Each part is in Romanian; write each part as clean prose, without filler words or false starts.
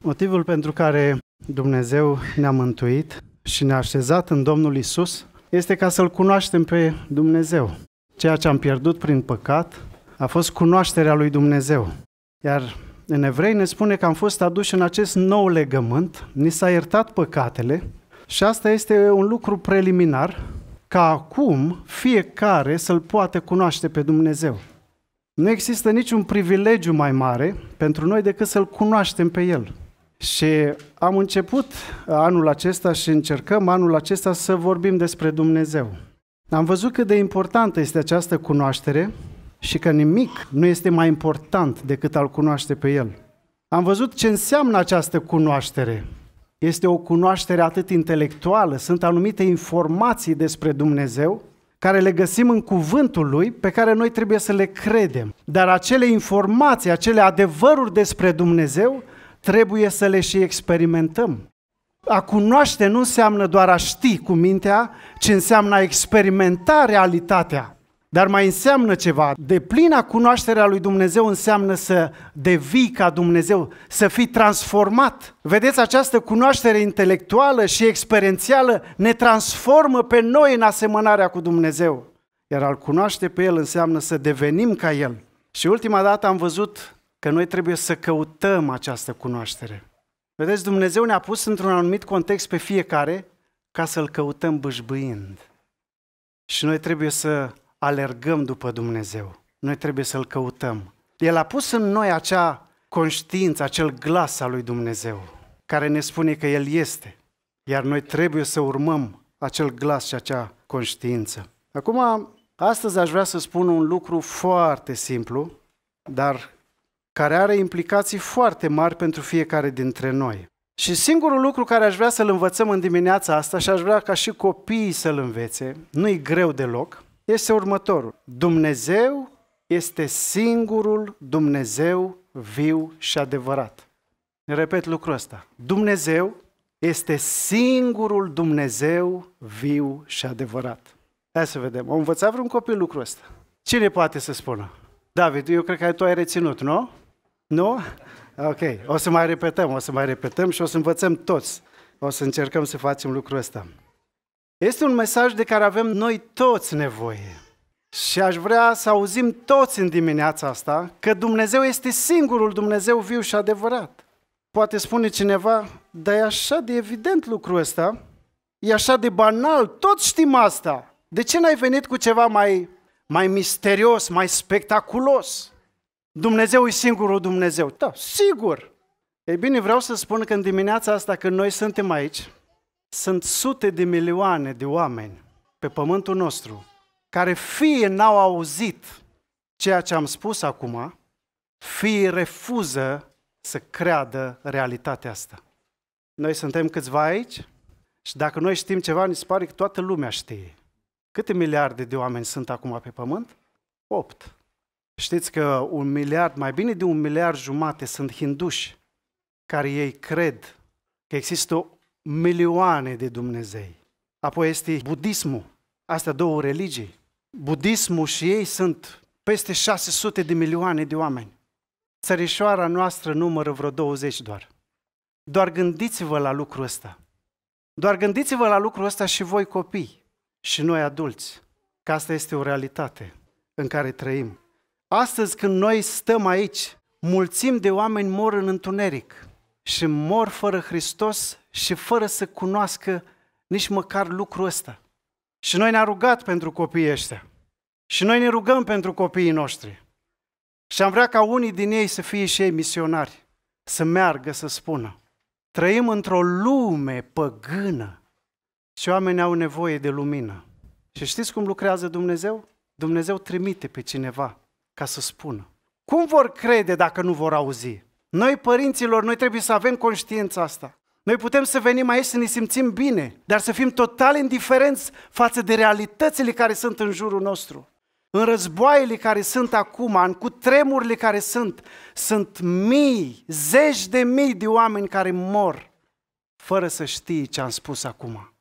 Motivul pentru care Dumnezeu ne-a mântuit și ne-a așezat în Domnul Iisus este ca să-L cunoaștem pe Dumnezeu. Ceea ce am pierdut prin păcat a fost cunoașterea lui Dumnezeu. Iar în Evrei ne spune că am fost aduși în acest nou legământ, ni s-a iertat păcatele și asta este un lucru preliminar, ca acum fiecare să-L poată cunoaște pe Dumnezeu. Nu există niciun privilegiu mai mare pentru noi decât să-L cunoaștem pe El. Și am început anul acesta și încercăm anul acesta să vorbim despre Dumnezeu. Am văzut cât de importantă este această cunoaștere și că nimic nu este mai important decât a-L cunoaște pe El. Am văzut ce înseamnă această cunoaștere. Este o cunoaștere atât intelectuală, sunt anumite informații despre Dumnezeu care le găsim în cuvântul Lui, pe care noi trebuie să le credem. Dar acele informații, acele adevăruri despre Dumnezeu, trebuie să le și experimentăm. A cunoaște nu înseamnă doar a ști cu mintea, ci înseamnă a experimenta realitatea. Dar mai înseamnă ceva. Deplina cunoașterea lui Dumnezeu înseamnă să devii ca Dumnezeu, să fii transformat. Vedeți, această cunoaștere intelectuală și experiențială ne transformă pe noi în asemănarea cu Dumnezeu. Iar a-L cunoaște pe El înseamnă să devenim ca El. Și ultima dată am văzut că noi trebuie să căutăm această cunoaștere. Vedeți, Dumnezeu ne-a pus într-un anumit context pe fiecare ca să-L căutăm bâșbâind. Și noi trebuie să alergăm după Dumnezeu. Noi trebuie să-L căutăm. El a pus în noi acea conștiință, acel glas al lui Dumnezeu, care ne spune că El este. Iar noi trebuie să urmăm acel glas și acea conștiință. Acum, astăzi aș vrea să spun un lucru foarte simplu, dar care are implicații foarte mari pentru fiecare dintre noi. Și singurul lucru care aș vrea să-l învățăm în dimineața asta și aș vrea ca și copiii să-l învețe, nu-i greu deloc, este următorul. Dumnezeu este singurul Dumnezeu viu și adevărat. Repet lucrul ăsta. Dumnezeu este singurul Dumnezeu viu și adevărat. Hai să vedem. A învățat vreun copil lucrul ăsta? Cine poate să spună? David, eu cred că tu ai reținut, nu? Nu? Ok. O să mai repetăm și o să învățăm toți. O să încercăm să facem lucrul ăsta. Este un mesaj de care avem noi toți nevoie. Și aș vrea să auzim toți în dimineața asta că Dumnezeu este singurul Dumnezeu viu și adevărat. Poate spune cineva, dar e așa de evident lucrul ăsta, e așa de banal, toți știm asta. De ce n-ai venit cu ceva mai misterios, mai spectaculos? Dumnezeu e singurul Dumnezeu. Da, sigur. Ei bine, vreau să spun că în dimineața asta, când noi suntem aici, sunt sute de milioane de oameni pe pământul nostru care fie n-au auzit ceea ce am spus acum, fie refuză să creadă realitatea asta. Noi suntem câțiva aici și dacă noi știm ceva, ni se pare că toată lumea știe. Câte miliarde de oameni sunt acum pe pământ? 8. Știți că 1 miliard, mai bine de 1,5 miliarde sunt hinduși, care ei cred că există milioane de Dumnezei. Apoi este budismul, astea două religii. Budismul și ei sunt peste 600 de milioane de oameni. Țărișoara noastră numără vreo 20 doar. Doar gândiți-vă la lucrul ăsta. Doar gândiți-vă la lucrul ăsta și voi copii și noi adulți, că asta este o realitate în care trăim. Astăzi când noi stăm aici, mulțimi de oameni mor în întuneric și mor fără Hristos și fără să cunoască nici măcar lucrul ăsta. Și noi ne-am rugat pentru copiii ăștia. Și noi ne rugăm pentru copiii noștri. Și am vrea ca unii din ei să fie și ei misionari, să meargă să spună. Trăim într-o lume păgână și oamenii au nevoie de lumină. Și știți cum lucrează Dumnezeu? Dumnezeu trimite pe cineva ca să spună. Cum vor crede dacă nu vor auzi? Noi, părinților, noi trebuie să avem conștiința asta. Noi putem să venim aici să ne simțim bine, dar să fim total indiferenți față de realitățile care sunt în jurul nostru. În războaiele care sunt acum, în cutremurile care sunt mii, zeci de mii de oameni care mor fără să știe ce am spus acum.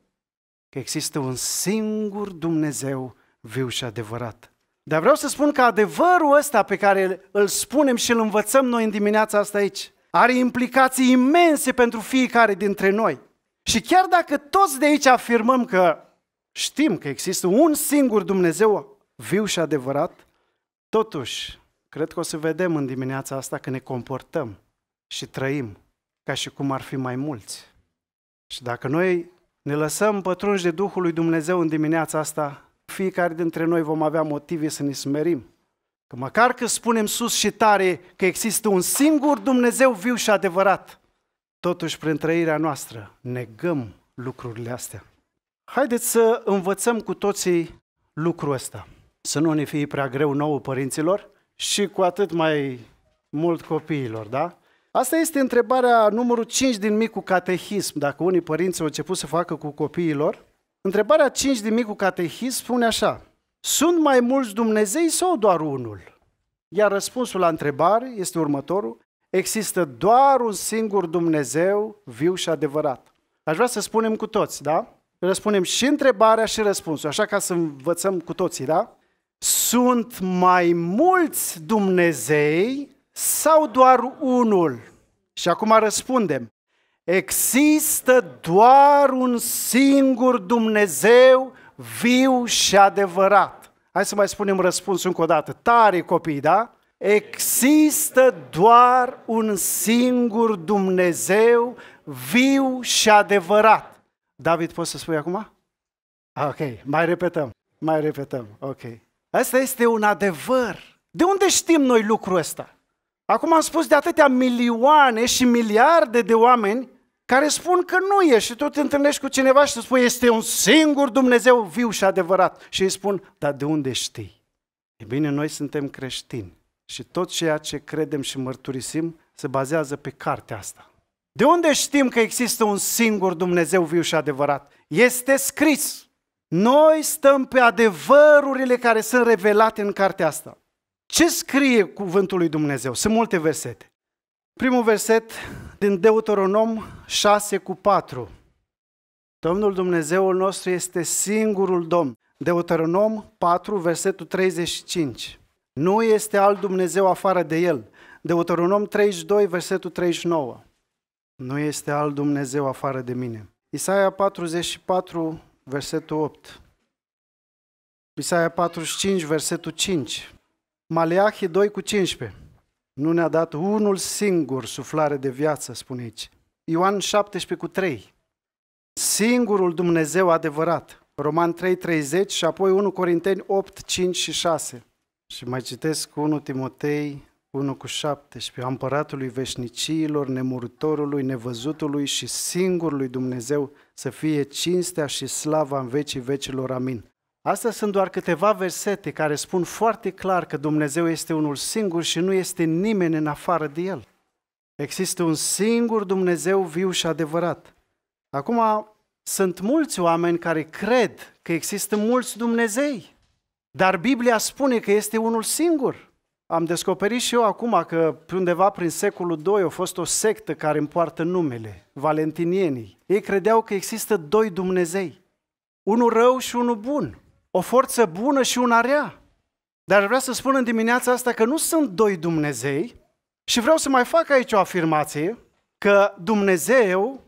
Că există un singur Dumnezeu viu și adevărat. Dar vreau să spun că adevărul ăsta pe care îl spunem și îl învățăm noi în dimineața asta aici, are implicații imense pentru fiecare dintre noi. Și chiar dacă toți de aici afirmăm că știm că există un singur Dumnezeu viu și adevărat, totuși, cred că o să vedem în dimineața asta că ne comportăm și trăim ca și cum ar fi mai mulți. Și dacă noi ne lăsăm pătrunși de Duhul lui Dumnezeu în dimineața asta, fiecare dintre noi vom avea motive să ne smerim. Că măcar că spunem sus și tare că există un singur Dumnezeu viu și adevărat, totuși prin trăirea noastră negăm lucrurile astea. Haideți să învățăm cu toții lucrul ăsta. Să nu ne fie prea greu nouă părinților și cu atât mai mult copiilor, da? Asta este întrebarea numărul 5 din Micul Catehism, dacă unii părinți au început să facă cu copiilor. Întrebarea 5 din Micul Catehism spune așa: sunt mai mulți Dumnezei sau doar unul? Iar răspunsul la întrebare este următorul: există doar un singur Dumnezeu viu și adevărat. Aș vrea să spunem cu toți, da? Răspunem și întrebarea și răspunsul, așa ca să învățăm cu toții, da? Sunt mai mulți Dumnezei sau doar unul? Și acum răspundem: există doar un singur Dumnezeu viu și adevărat. Hai să mai spunem răspunsul încă o dată, tare copii, da? Există doar un singur Dumnezeu viu și adevărat. David, poți să spui acum? Ok, mai repetăm, ok. Asta este un adevăr. De unde știm noi lucrul ăsta? Acum am spus de atâtea milioane și miliarde de oameni care spun că nu e și tu te întâlnești cu cineva și îți spui este un singur Dumnezeu viu și adevărat. Și îi spun, dar de unde știi? E bine, noi suntem creștini și tot ceea ce credem și mărturisim se bazează pe cartea asta. De unde știm că există un singur Dumnezeu viu și adevărat? Este scris. Noi stăm pe adevărurile care sunt revelate în cartea asta. Ce scrie cuvântul lui Dumnezeu? Sunt multe versete. Primul verset din Deuteronom 6:4. Domnul Dumnezeul nostru este singurul Domn. Deuteronom 4, versetul 35. Nu este alt Dumnezeu afară de El. Deuteronom 32, versetul 39. Nu este alt Dumnezeu afară de mine. Isaia 44, versetul 8. Isaia 45, versetul 5. Maleahi 2:15. Nu ne-a dat unul singur suflare de viață, spune aici. Ioan 17:3. Singurul Dumnezeu adevărat. Roman 3:30 și apoi 1 Corinteni 8:5 și 6. Și mai citesc 1 Timotei 1:17. A Împăratului veșniciilor, nemuritorului, nevăzutului și singurului Dumnezeu să fie cinstea și slava în vecii vecilor. Amin. Astea sunt doar câteva versete care spun foarte clar că Dumnezeu este unul singur și nu este nimeni în afară de El. Există un singur Dumnezeu viu și adevărat. Acum, sunt mulți oameni care cred că există mulți Dumnezei, dar Biblia spune că este unul singur. Am descoperit și eu acum că undeva prin secolul II a fost o sectă care îmi poartă numele, valentinienii. Ei credeau că există doi Dumnezei, unul rău și unul bun, o forță bună și una rea. Dar vreau să spun în dimineața asta că nu sunt doi Dumnezei și vreau să mai fac aici o afirmație, că Dumnezeu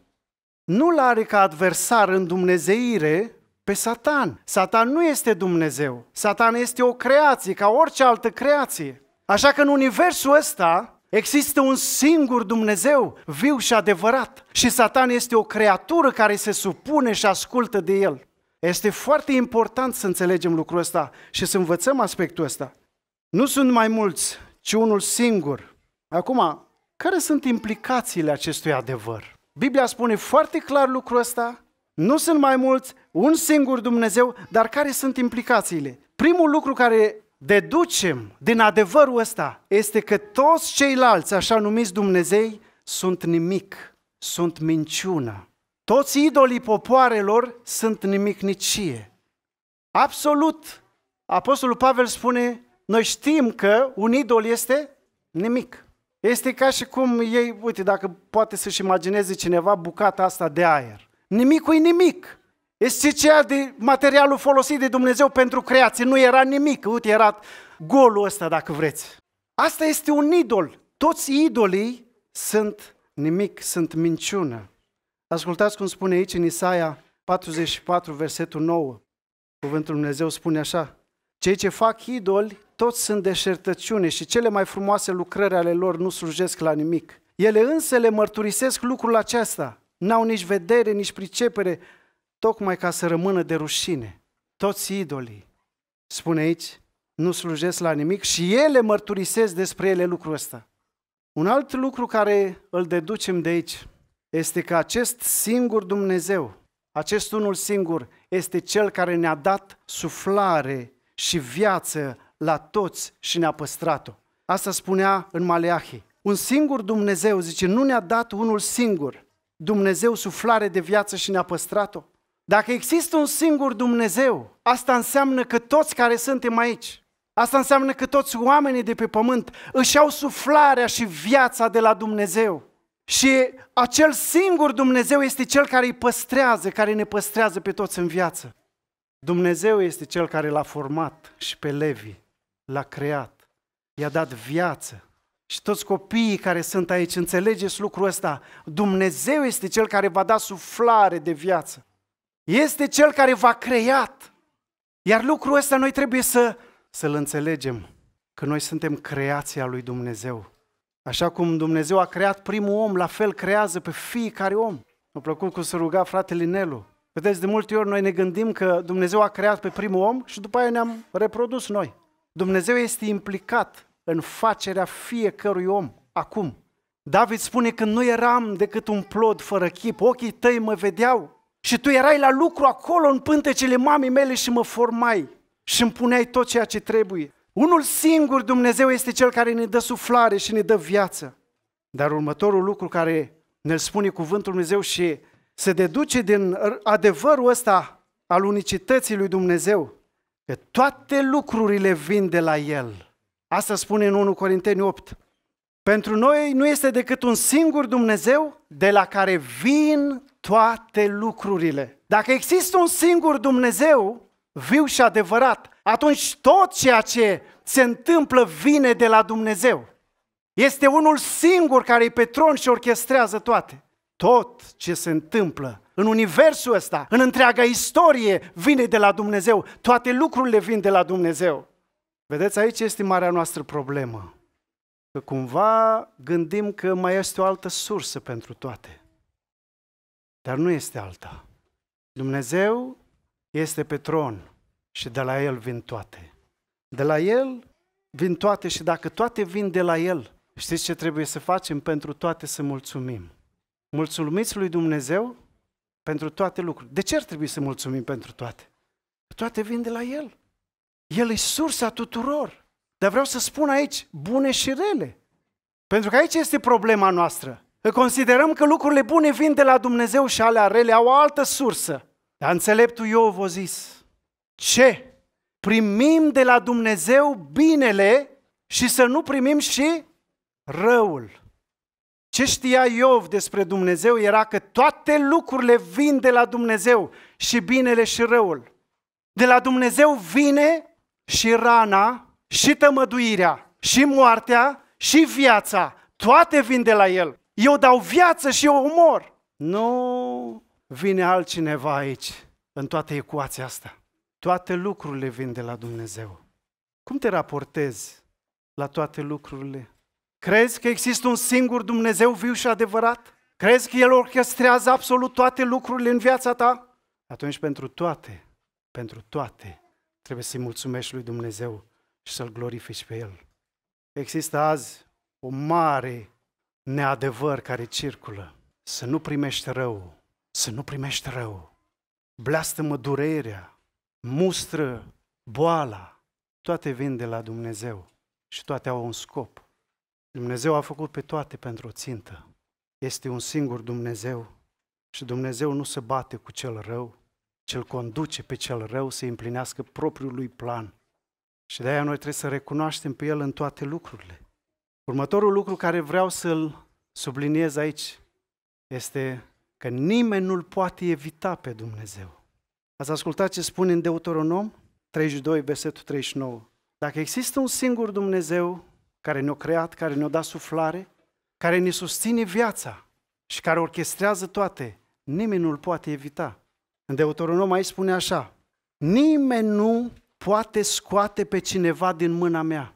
nu-l are ca adversar în dumnezeire pe Satan. Satan nu este Dumnezeu. Satan este o creație, ca orice altă creație. Așa că în universul ăsta există un singur Dumnezeu viu și adevărat. Și Satan este o creatură care se supune și ascultă de el. Este foarte important să înțelegem lucrul ăsta și să învățăm aspectul ăsta. Nu sunt mai mulți, ci unul singur. Acum, care sunt implicațiile acestui adevăr? Biblia spune foarte clar lucrul ăsta. Nu sunt mai mulți, un singur Dumnezeu, dar care sunt implicațiile? Primul lucru care deducem din adevărul ăsta este că toți ceilalți, așa numiți Dumnezei, sunt nimic, sunt minciună. Toți idolii popoarelor sunt nimicnicie. Absolut. Apostolul Pavel spune, noi știm că un idol este nimic. Este ca și cum ei, uite, dacă poate să-și imagineze cineva bucata asta de aer. Nimicul e nimic. Este ceea de materialul folosit de Dumnezeu pentru creație. Nu era nimic. Uite, era golul ăsta, dacă vreți. Asta este un idol. Toți idolii sunt nimic, sunt minciună. Ascultați cum spune aici în Isaia 44, versetul 9. Cuvântul Lui Dumnezeu spune așa: cei ce fac idoli, toți sunt deșertăciune și cele mai frumoase lucrări ale lor nu slujesc la nimic. Ele însă le mărturisesc lucrul acesta. N-au nici vedere, nici pricepere, tocmai ca să rămână de rușine. Toți idolii, spune aici, nu slujesc la nimic și ele mărturisesc despre ele lucrul ăsta. Un alt lucru care îl deducem de aici este că acest singur Dumnezeu, acest unul singur, este Cel care ne-a dat suflare și viață la toți și ne-a păstrat-o. Asta spunea în Maleahi. Un singur Dumnezeu, zice, nu ne-a dat unul singur, Dumnezeu suflare de viață și ne-a păstrat-o. Dacă există un singur Dumnezeu, asta înseamnă că toți care suntem aici, asta înseamnă că toți oamenii de pe pământ își au suflarea și viața de la Dumnezeu. Și acel singur Dumnezeu este Cel care îi păstrează, care ne păstrează pe toți în viață. Dumnezeu este Cel care l-a format și pe Levi, l-a creat, i-a dat viață. Și toți copiii care sunt aici, înțelegeți lucrul ăsta, Dumnezeu este Cel care va da suflare de viață. Este Cel care v-a creat. Iar lucrul ăsta noi trebuie să-l înțelegem, că noi suntem creația lui Dumnezeu. Așa cum Dumnezeu a creat primul om, la fel creează pe fiecare om. M-a plăcut cum se ruga fratele Nelu. Vedeți, de multe ori noi ne gândim că Dumnezeu a creat pe primul om și după aia ne-am reprodus noi. Dumnezeu este implicat în facerea fiecărui om, acum. David spune că nu eram decât un plod fără chip, ochii tăi mă vedeau și tu erai la lucru acolo în pântecele mamei mele și mă formai și îmi puneai tot ceea ce trebuie. Unul singur Dumnezeu este Cel care ne dă suflare și ne dă viață. Dar următorul lucru care ne-l spune cuvântul Dumnezeu și se deduce din adevărul ăsta al unicității lui Dumnezeu, că toate lucrurile vin de la El. Asta spune în 1 Corinteni 8. Pentru noi nu este decât un singur Dumnezeu de la care vin toate lucrurile. Dacă există un singur Dumnezeu viu și adevărat, atunci tot ceea ce se întâmplă vine de la Dumnezeu. Este unul singur care e pe tron și orchestrează toate. Tot ce se întâmplă în universul ăsta, în întreaga istorie, vine de la Dumnezeu. Toate lucrurile vin de la Dumnezeu. Vedeți, aici este marea noastră problemă. Că cumva gândim că mai este o altă sursă pentru toate. Dar nu este alta. Dumnezeu este pe tron și de la El vin toate. De la El vin toate și dacă toate vin de la El, știți ce trebuie să facem? Pentru toate să mulțumim. Mulțumiți lui Dumnezeu pentru toate lucrurile. De ce ar trebui să mulțumim pentru toate? Toate vin de la El. El e sursa tuturor. Dar vreau să spun aici, bune și rele. Pentru că aici este problema noastră. Că considerăm că lucrurile bune vin de la Dumnezeu și alea rele au o altă sursă. Dar înțeleptul Iov a zis, ce? Primim de la Dumnezeu binele și să nu primim și răul. Ce știa Iov despre Dumnezeu era că toate lucrurile vin de la Dumnezeu, și binele și răul. De la Dumnezeu vine și rana, și tămăduirea, și moartea, și viața. Toate vin de la El. Eu dau viață și eu omor. Nu vine altcineva aici, în toată ecuația asta. Toate lucrurile vin de la Dumnezeu. Cum te raportezi la toate lucrurile? Crezi că există un singur Dumnezeu viu și adevărat? Crezi că El orchestrează absolut toate lucrurile în viața ta? Atunci pentru toate, trebuie să-i mulțumești lui Dumnezeu și să-L glorifici pe El. Există azi o mare neadevăr care circulă. Să nu primești rău, să nu primești rău. Bleastă-mă durerea, mustră boala. Toate vin de la Dumnezeu și toate au un scop. Dumnezeu a făcut pe toate pentru o țintă. Este un singur Dumnezeu și Dumnezeu nu se bate cu cel rău, ci îl conduce pe cel rău să împlinească propriul lui plan. Și de aia noi trebuie să recunoaștem pe El în toate lucrurile. Următorul lucru care vreau să-l subliniez aici este că nimeni nu-L poate evita pe Dumnezeu. Ați ascultat ce spune în Deuteronom 32, versetul 39. Dacă există un singur Dumnezeu care ne-a creat, care ne-a dat suflare, care ne susține viața și care orchestrează toate, nimeni nu-l poate evita. În Deuteronom aici spune așa: nimeni nu poate scoate pe cineva din mâna mea.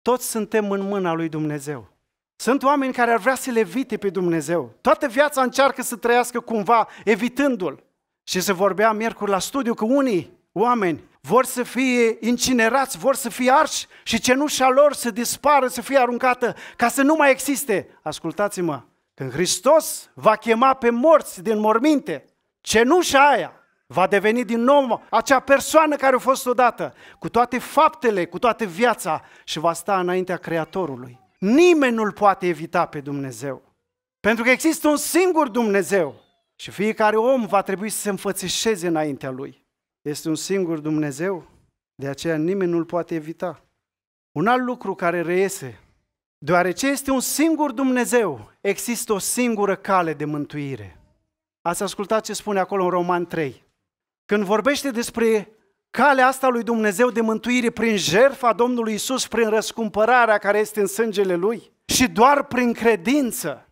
Toți suntem în mâna lui Dumnezeu. Sunt oameni care ar vrea să le evite pe Dumnezeu. Toată viața încearcă să trăiască cumva evitându-l. Și se vorbea miercuri la studiu că unii oameni vor să fie incinerați, vor să fie arși și cenușa lor să dispară, să fie aruncată, ca să nu mai existe. Ascultați-mă, când Hristos va chema pe morți din morminte, cenușa aia va deveni din nou acea persoană care a fost odată, cu toate faptele, cu toată viața, și va sta înaintea Creatorului. Nimeni nu-l poate evita pe Dumnezeu, pentru că există un singur Dumnezeu și fiecare om va trebui să se înfățișeze înaintea Lui. Este un singur Dumnezeu, de aceea nimeni nu-l poate evita. Un alt lucru care reiese: deoarece este un singur Dumnezeu, există o singură cale de mântuire. Ați ascultat ce spune acolo în Roman 3. Când vorbește despre calea asta lui Dumnezeu de mântuire prin jertfa Domnului Iisus, prin răscumpărarea care este în sângele Lui și doar prin credință.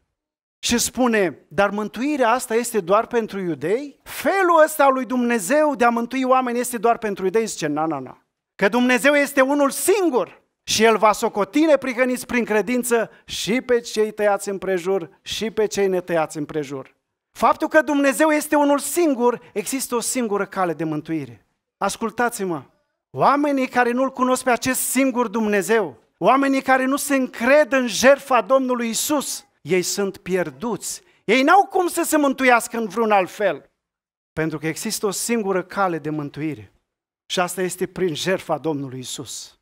Și spune, dar mântuirea asta este doar pentru iudei? Felul ăsta al lui Dumnezeu de a mântui oameni este doar pentru iudei? Zice, na. Că Dumnezeu este unul singur și El va socoti neprihăniți prin credință și pe cei tăiați împrejur și pe cei netăiați împrejur. Faptul că Dumnezeu este unul singur, există o singură cale de mântuire. Ascultați-mă, oamenii care nu-L cunosc pe acest singur Dumnezeu, oamenii care nu se încred în jertfa Domnului Iisus, ei sunt pierduți. Ei n-au cum să se mântuiască în vreun alt fel. Pentru că există o singură cale de mântuire. Și asta este prin jertfa Domnului Iisus.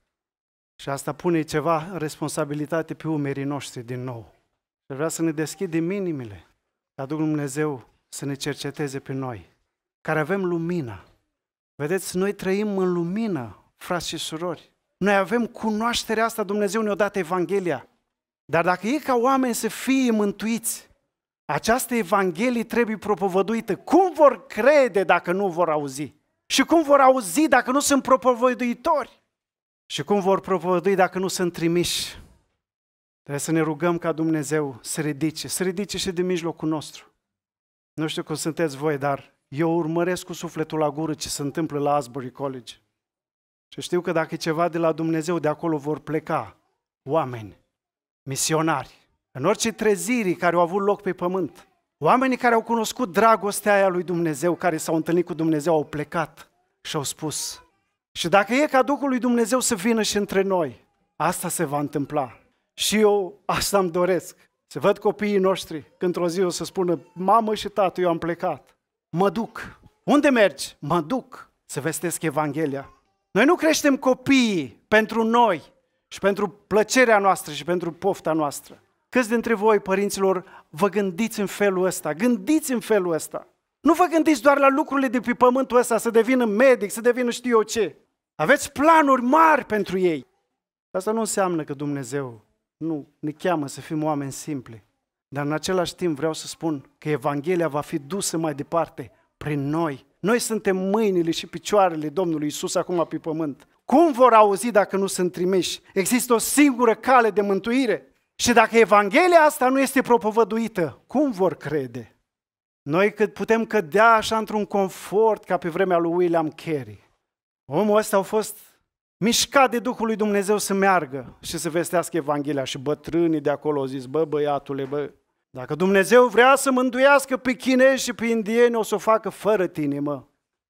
Și asta pune ceva responsabilitate pe umerii noștri din nou. Și vrea să ne deschidem inimile, ca Dumnezeu să ne cerceteze pe noi, care avem lumina. Vedeți, noi trăim în lumină, frați și surori. Noi avem cunoașterea asta, Dumnezeu ne-a dat Evanghelia. Dar dacă e ca oameni să fie mântuiți, această Evanghelie trebuie propovăduită. Cum vor crede dacă nu vor auzi? Și cum vor auzi dacă nu sunt propovăduitori? Și cum vor propovădui dacă nu sunt trimiși? Trebuie să ne rugăm ca Dumnezeu să ridice și din mijlocul nostru. Nu știu cum sunteți voi, dar eu urmăresc cu sufletul la gură ce se întâmplă la Asbury College. Și știu că dacă e ceva de la Dumnezeu, de acolo vor pleca oameni, misionari, în orice treziri care au avut loc pe pământ. Oamenii care au cunoscut dragostea aia lui Dumnezeu, care s-au întâlnit cu Dumnezeu, au plecat și au spus. Și dacă e ca Duhul lui Dumnezeu să vină și între noi, asta se va întâmpla. Și eu asta îmi doresc. Să văd copiii noștri că într-o zi o să spună, mamă și tată, eu am plecat. Mă duc. Unde mergi? Mă duc să vestesc Evanghelia. Noi nu creștem copiii pentru noi și pentru plăcerea noastră și pentru pofta noastră. Câți dintre voi, părinților, vă gândiți în felul ăsta? Gândiți în felul ăsta. Nu vă gândiți doar la lucrurile de pe pământul ăsta, să devină medic, să devină știu eu ce. Aveți planuri mari pentru ei. Asta nu înseamnă că Dumnezeu nu ne cheamă să fim oameni simpli. Dar în același timp vreau să spun că Evanghelia va fi dusă mai departe prin noi. Noi suntem mâinile și picioarele Domnului Iisus acum pe pământ. Cum vor auzi dacă nu sunt trimiși? Există o singură cale de mântuire. Și dacă Evanghelia asta nu este propovăduită, cum vor crede? Noi putem cădea așa într-un confort ca pe vremea lui William Carey. Omul ăsta a fost mișcat de Duhul lui Dumnezeu să meargă și să vestească Evanghelia. Și bătrânii de acolo au zis, băiatule, dacă Dumnezeu vrea să mântuiască pe chinezi și pe indieni, o să o facă fără tine,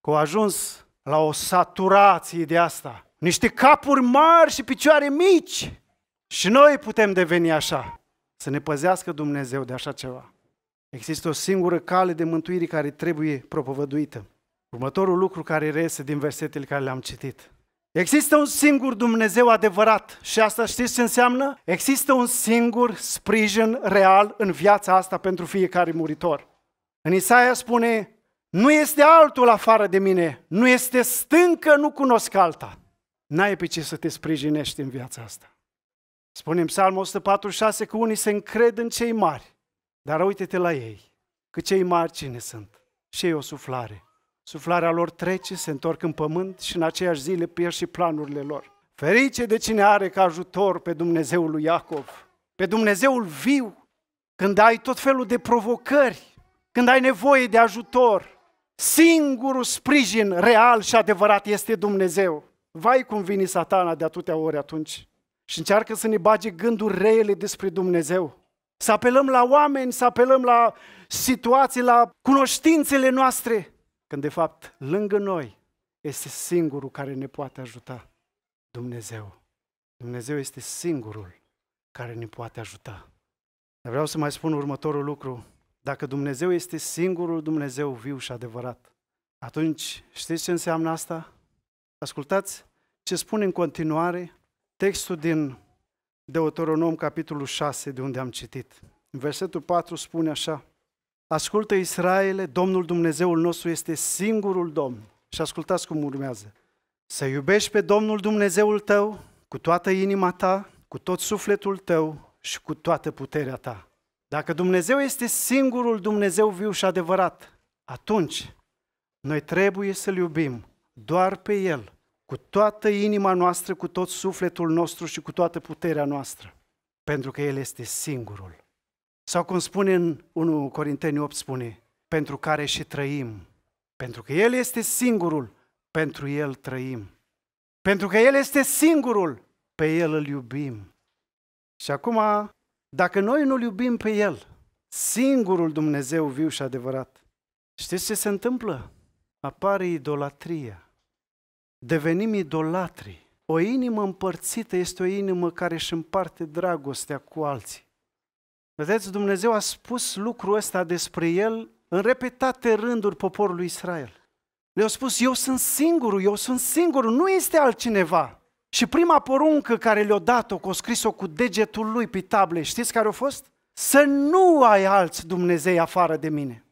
Că au ajuns la o saturație de asta. Niște capuri mari și picioare mici. Și noi putem deveni așa. Să ne păzească Dumnezeu de așa ceva. Există o singură cale de mântuire care trebuie propovăduită. Următorul lucru care reiese din versetele care le-am citit. Există un singur Dumnezeu adevărat și asta știți ce înseamnă? Există un singur sprijin real în viața asta pentru fiecare muritor. În Isaia spune, nu este altul afară de mine, nu este stâncă, nu cunosc alta. N-ai pe ce să te sprijinești în viața asta. Spune în Psalmul 146 că unii se încred în cei mari, dar uite-te la ei, că cei mari cine sunt? Și ei o suflare. Suflarea lor trece, se întorc în pământ și în aceeași zi le pierd și planurile lor. Ferice de cine are ca ajutor pe Dumnezeul lui Iacov, pe Dumnezeul viu, când ai tot felul de provocări, când ai nevoie de ajutor, singurul sprijin real și adevărat este Dumnezeu. Vai cum vine Satana de atâtea ori atunci și încearcă să ne bage gânduri rele despre Dumnezeu. Să apelăm la oameni, să apelăm la situații, la cunoștințele noastre, când de fapt lângă noi este singurul care ne poate ajuta, Dumnezeu. Dumnezeu este singurul care ne poate ajuta. Dar vreau să mai spun următorul lucru. Dacă Dumnezeu este singurul Dumnezeu viu și adevărat, atunci știți ce înseamnă asta? Ascultați ce spune în continuare textul din Deuteronom, capitolul 6, de unde am citit. În versetul 4 spune așa: ascultă, Israele, Domnul Dumnezeul nostru este singurul Domn. Și ascultați cum urmează: să iubești pe Domnul Dumnezeul tău cu toată inima ta, cu tot sufletul tău și cu toată puterea ta. Dacă Dumnezeu este singurul Dumnezeu viu și adevărat, atunci noi trebuie să-L iubim doar pe El, cu toată inima noastră, cu tot sufletul nostru și cu toată puterea noastră, pentru că El este singurul. Sau cum spune în 1 Corinteni 8, spune, pentru care și trăim. Pentru că El este singurul, pentru El trăim. Pentru că El este singurul, pe El îl iubim. Și acum, dacă noi nu-L iubim pe El, singurul Dumnezeu viu și adevărat, știți ce se întâmplă? Apare idolatria. Devenim idolatri. O inimă împărțită este o inimă care își împarte dragostea cu alții. Vedeți, Dumnezeu a spus lucrul ăsta despre El în repetate rânduri poporului Israel. Le-a spus, eu sunt singurul, nu este altcineva. Și prima poruncă care le-a dat-o, că a scris-o cu degetul lui pe table, știți care a fost? Să nu ai alți Dumnezei afară de mine.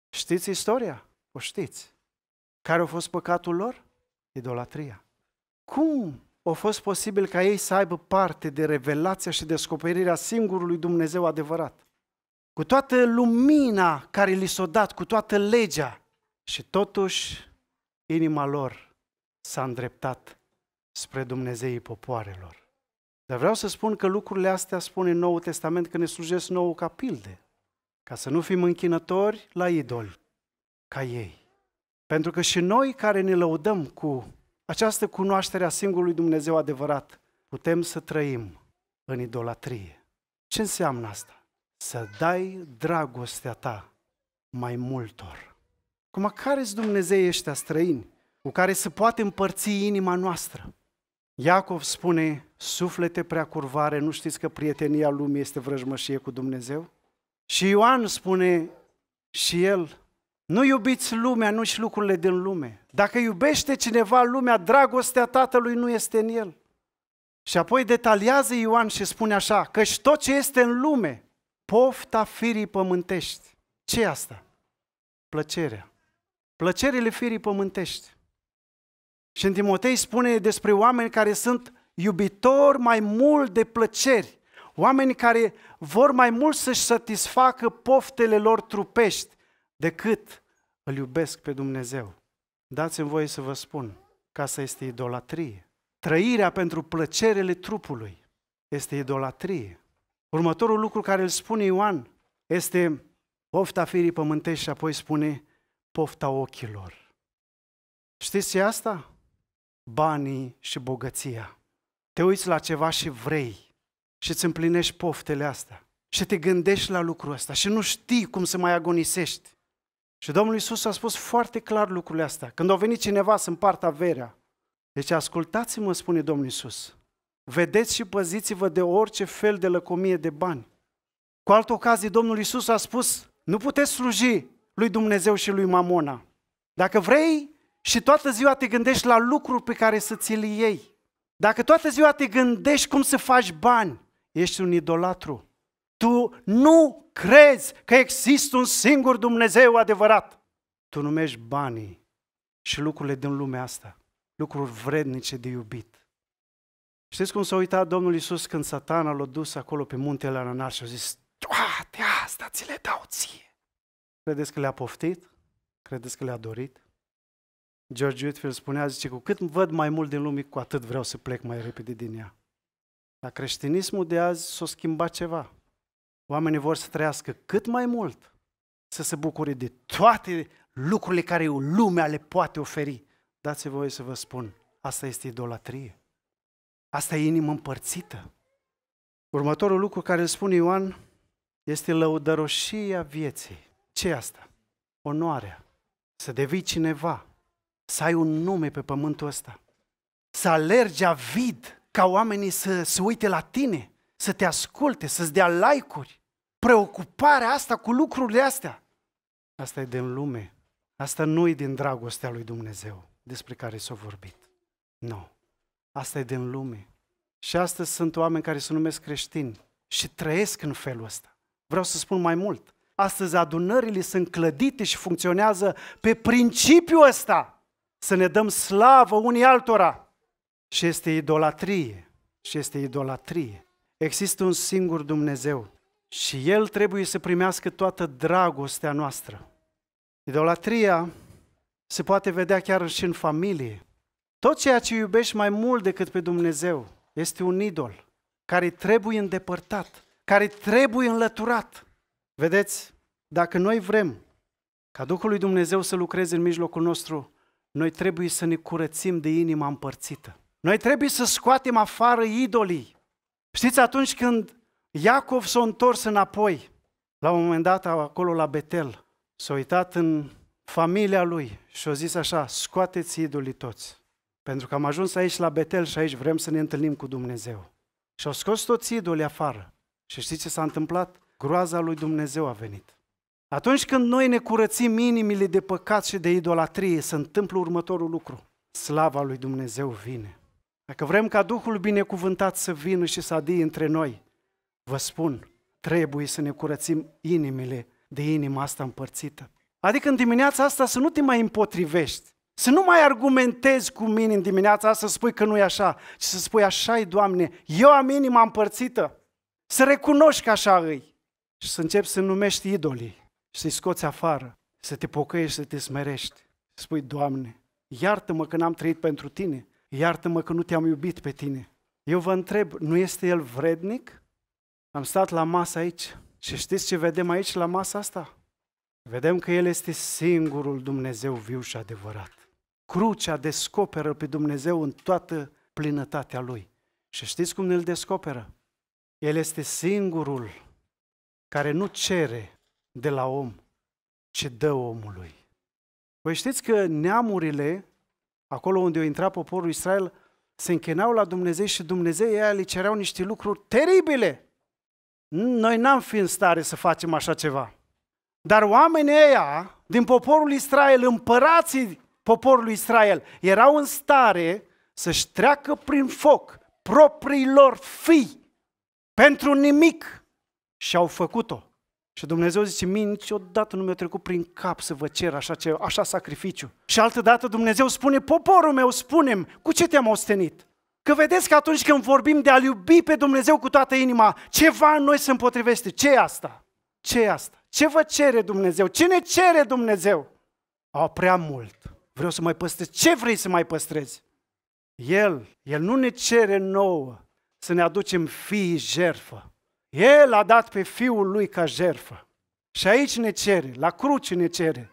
Știți istoria? O știți. Care a fost păcatul lor? Idolatria. Cum a fost posibil ca ei să aibă parte de revelația și descoperirea singurului Dumnezeu adevărat? Cu toată lumina care li s-a dat, cu toată legea, și totuși inima lor s-a îndreptat spre Dumnezeii popoarelor. Dar vreau să spun că lucrurile astea spune în Noul Testament că ne slujesc nouă ca pilde, ca să nu fim închinători la idoli ca ei. Pentru că și noi care ne lăudăm cu această cunoaștere a singurului Dumnezeu adevărat, putem să trăim în idolatrie. Ce înseamnă asta? Să dai dragostea ta mai multor. Cum care-s Dumnezei ăștia străini cu care se poate împărți inima noastră? Iacov spune, suflete prea curvare, nu știți că prietenia lumii este vrăjmășie cu Dumnezeu? Și Ioan spune și el, nu iubiți lumea, nu și lucrurile din lume. Dacă iubește cineva lumea, dragostea Tatălui nu este în el. Și apoi detaliază Ioan și spune așa, căci tot ce este în lume, pofta firii pământești. Ce e asta? Plăcerea. Plăcerile firii pământești. Și în Timotei spune despre oameni care sunt iubitori mai mult de plăceri, oameni care vor mai mult să-și satisfacă poftele lor trupești decât îl iubesc pe Dumnezeu. Dați-mi voie să vă spun că asta este idolatrie. Trăirea pentru plăcerile trupului este idolatrie. Următorul lucru care îl spune Ioan este pofta firii pământești și apoi spune pofta ochilor. Știți ce e asta? Banii și bogăția. Te uiți la ceva și vrei și îți împlinești poftele astea și te gândești la lucrul ăsta și nu știi cum să mai agonisești. Și Domnul Iisus a spus foarte clar lucrurile astea. Când a venit cineva să împartă averea. Deci ascultați-mă, spune Domnul Iisus. Vedeți și păziți-vă de orice fel de lăcomie de bani. Cu altă ocazie, Domnul Iisus a spus, nu puteți sluji lui Dumnezeu și lui Mamona. Dacă vrei și toată ziua te gândești la lucruri pe care să ți le iei, dacă toată ziua te gândești cum să faci bani, ești un idolatru. Tu nu crezi că există un singur Dumnezeu adevărat. Tu numești banii și lucrurile din lumea asta, lucruri vrednice de iubit. Știți cum s-a uitat Domnul Iisus când Satana l-a dus acolo pe muntele Ananar și a zis, toate astea ți le dau ție. Credeți că le-a poftit? Credeți că le-a dorit? George Whitefield spunea, zice, cu cât văd mai mult din lume, cu atât vreau să plec mai repede din ea. La creștinismul de azi s-a schimbat ceva. Oamenii vor să trăiască cât mai mult, să se bucure de toate lucrurile care lumea le poate oferi. Dați-vă voie să vă spun, asta este idolatrie. Asta e inimă împărțită. Următorul lucru care îl spune Ioan este lăudăroșia vieții. Ce e asta? Onoarea. Să devii cineva, să ai un nume pe pământul ăsta, să alergi avid ca oamenii să se uite la tine, să te asculte, să-ți dea like-uri. Preocuparea asta cu lucrurile astea. Asta e din lume. Asta nu e din dragostea lui Dumnezeu despre care s-a vorbit. Nu. Asta e din lume. Și astăzi sunt oameni care se numesc creștini și trăiesc în felul ăsta. Vreau să spun mai mult. Astăzi adunările sunt clădite și funcționează pe principiul ăsta. Să ne dăm slavă unii altora. Și este idolatrie. Și este idolatrie. Există un singur Dumnezeu și El trebuie să primească toată dragostea noastră. Idolatria se poate vedea chiar și în familie. Tot ceea ce iubești mai mult decât pe Dumnezeu este un idol care trebuie îndepărtat, care trebuie înlăturat. Vedeți, dacă noi vrem ca Duhul lui Dumnezeu să lucreze în mijlocul nostru, noi trebuie să ne curățim de inima împărțită. Noi trebuie să scoatem afară idolii. Știți, atunci când Iacov s-a întors înapoi, la un moment dat acolo la Betel, s-a uitat în familia lui și a zis așa, scoateți idolii toți, pentru că am ajuns aici la Betel și aici vrem să ne întâlnim cu Dumnezeu. Și au scos toți idolii afară. Și știți ce s-a întâmplat? Groaza lui Dumnezeu a venit. Atunci când noi ne curățim inimile de păcat și de idolatrie, se întâmplă următorul lucru. Slava lui Dumnezeu vine. Dacă vrem ca Duhul binecuvântat să vină și să adie între noi, vă spun, trebuie să ne curățim inimile de inima asta împărțită. Adică în dimineața asta să nu te mai împotrivești, să nu mai argumentezi cu mine în dimineața asta să spui că nu e așa, ci să spui așa-i, Doamne, eu am inima împărțită. Să recunoști că așa îi și să începi să numești idolii și să-i scoți afară, să te pocăiești, să te smerești. Să spui, Doamne, iartă-mă că n-am trăit pentru Tine, iartă-mă că nu te-am iubit pe Tine. Eu vă întreb, nu este El vrednic? Am stat la masă aici și știți ce vedem aici la masa asta? Vedem că El este singurul Dumnezeu viu și adevărat. Crucea descoperă pe Dumnezeu în toată plinătatea Lui. Și știți cum îl descoperă? El este singurul care nu cere de la om, ci dă omului. Voi știți că neamurile, acolo unde a intrat poporul Israel, se închinau la Dumnezeu și Dumnezeu ei le cereau niște lucruri teribile. Noi n-am fi în stare să facem așa ceva. Dar oamenii ăia din poporul Israel, împărații poporului Israel, erau în stare să-și treacă prin foc propriilor fii pentru nimic și au făcut-o. Și Dumnezeu zice, mie niciodată nu mi-a trecut prin cap să vă cer așa sacrificiu. Și altădată Dumnezeu spune, poporul meu, spune-mi, cu ce te-am ostenit? Că vedeți că atunci când vorbim de a-L iubi pe Dumnezeu cu toată inima, ceva în noi se împotrivește. Ce e asta? Ce e asta? Ce vă cere Dumnezeu? Ce ne cere Dumnezeu? Prea mult. Vreau să mai păstrez. Ce vrei să mai păstrezi? El nu ne cere nouă să ne aducem fiii jertfă. El a dat pe Fiul Lui ca jertfă. Și aici ne cere, la cruce ne cere.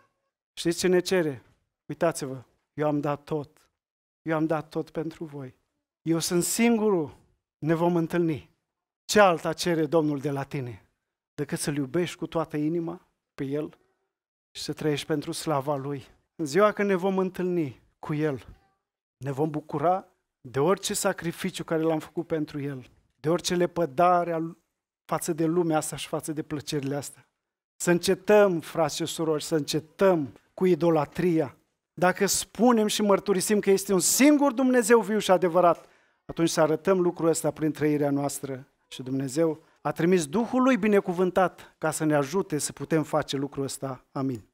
Știți ce ne cere? Uitați-vă, eu am dat tot. Eu am dat tot pentru voi. Eu sunt singurul, ne vom întâlni. Ce alta cere Domnul de la tine? Decât să-L iubești cu toată inima pe El și să trăiești pentru slava Lui. În ziua când ne vom întâlni cu El, ne vom bucura de orice sacrificiu care l-am făcut pentru El, de orice lepădare față de lumea asta și față de plăcerile astea. Să încetăm, frați și surori, să încetăm cu idolatria. Dacă spunem și mărturisim că este un singur Dumnezeu viu și adevărat, atunci să arătăm lucrul ăsta prin trăirea noastră. Și Dumnezeu a trimis Duhul Lui binecuvântat ca să ne ajute să putem face lucrul ăsta. Amin.